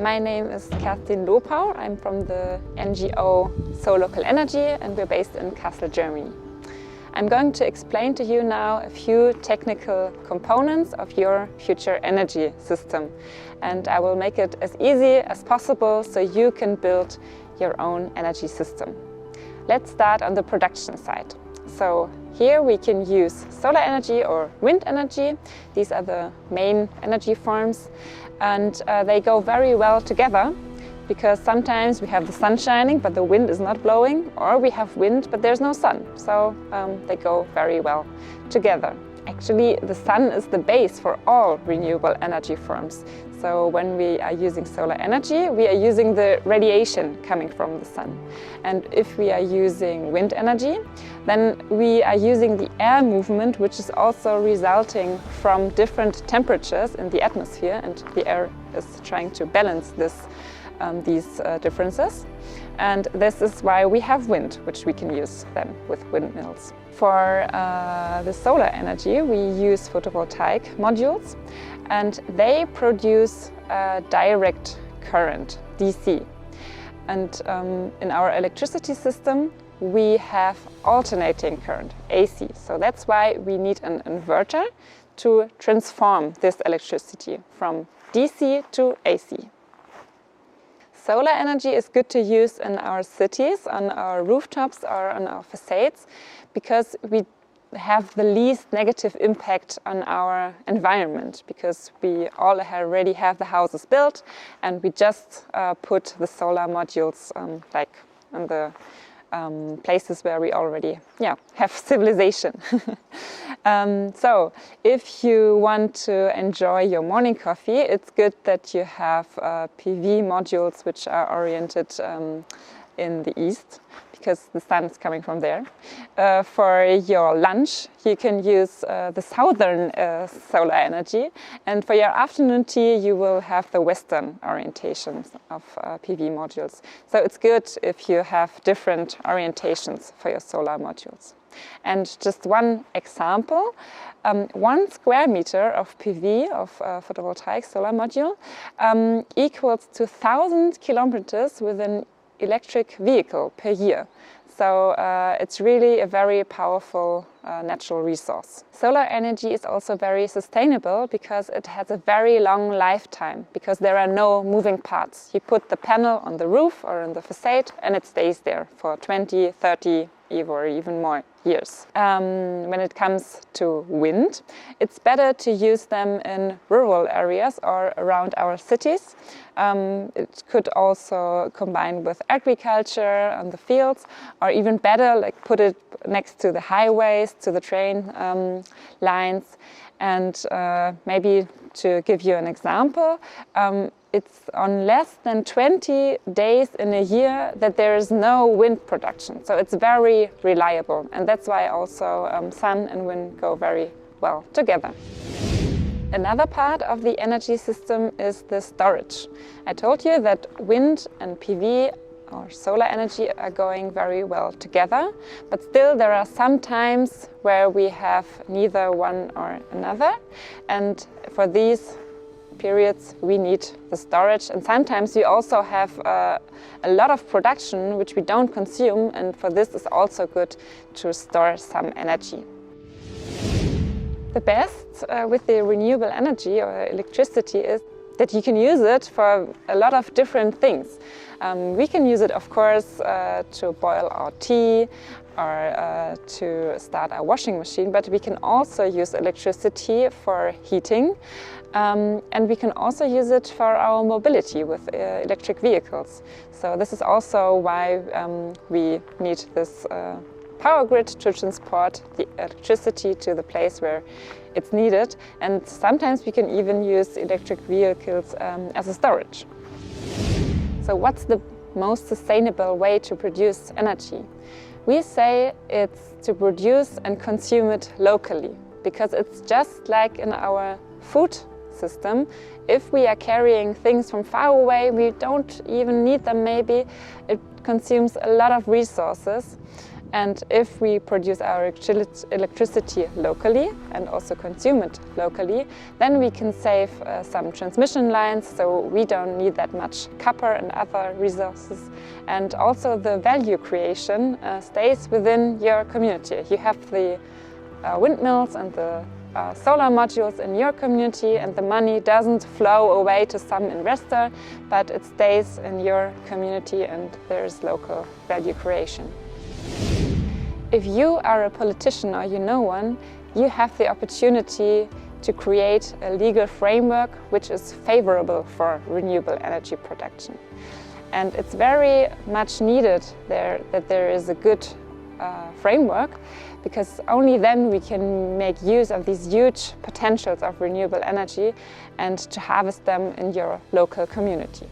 My name is Kerstin Lopau. I'm from the NGO So Local Energy and we're based in Kassel, Germany. I'm going to explain to you now a few technical components of your future energy system, and I will make it as easy as possible so you can build your own energy system. Let's start on the production side. So here we can use solar energy or wind energy. These are the main energy forms, and they go very well together, because sometimes we have the sun shining but the wind is not blowing, or we have wind but there's no sun. So they go very well together. Actually, the sun is the base for all renewable energy forms. So when we are using solar energy, we are using the radiation coming from the sun. And if we are using wind energy, then we are using the air movement, which is also resulting from different temperatures in the atmosphere, and the air is trying to balance these differences. And this is why we have wind, which we can use then with windmills. For the solar energy, we use photovoltaic modules, and they produce direct current, DC. And in our electricity system, we have alternating current, AC. So that's why we need an inverter to transform this electricity from DC to AC. Solar energy is good to use in our cities, on our rooftops or on our facades, because we have the least negative impact on our environment, because we already have the houses built and we just put the solar modules like in the places where we already have civilization. So if you want to enjoy your morning coffee, it's good that you have PV modules which are oriented in the east, because the sun is coming from there. For your lunch, you can use the southern solar energy, and for your afternoon tea, you will have the western orientations of PV modules. So it's good if you have different orientations for your solar modules. And just one example, 1 square meter of PV, of photovoltaic solar module, equals to 1,000 kilometers with an electric vehicle per year. So it's really a very powerful natural resource. Solar energy is also very sustainable because it has a very long lifetime, because there are no moving parts. You put the panel on the roof or on the facade and it stays there for 20, 30 or even more years. When it comes to wind, it's better to use them in rural areas or around our cities. It could also combine with agriculture on the fields, or even better, like put it next to the highways, to the train lines. And maybe to give you an example, it's on less than 20 days in a year that there is no wind production. So it's very reliable, and that's why also sun and wind go very well together. Another part of the energy system is the storage. I told you that wind and PV or solar energy are going very well together, but still there are some times where we have neither one or another, and for these periods we need the storage. And sometimes we also have a lot of production which we don't consume, and for this it's also good to store some energy. The best with the renewable energy or electricity is that you can use it for a lot of different things. We can use it, of course, to boil our tea or to start our washing machine, but we can also use electricity for heating, and we can also use it for our mobility with electric vehicles. So this is also why we need this power grid to transport the electricity to the place where it's needed, and sometimes we can even use electric vehicles as a storage. So what's the most sustainable way to produce energy? We say it's to produce and consume it locally, because it's just like in our food system. If we are carrying things from far away, we don't even need them maybe. It consumes a lot of resources. And if we produce our electricity locally and also consume it locally, then we can save some transmission lines, so we don't need that much copper and other resources. And also the value creation stays within your community. You have the windmills and the solar modules in your community, and the money doesn't flow away to some investor, but it stays in your community and there is local value creation. If you are a politician or you know one, you have the opportunity to create a legal framework which is favorable for renewable energy production. And it's very much needed that there is a good framework, because only then we can make use of these huge potentials of renewable energy and to harvest them in your local community.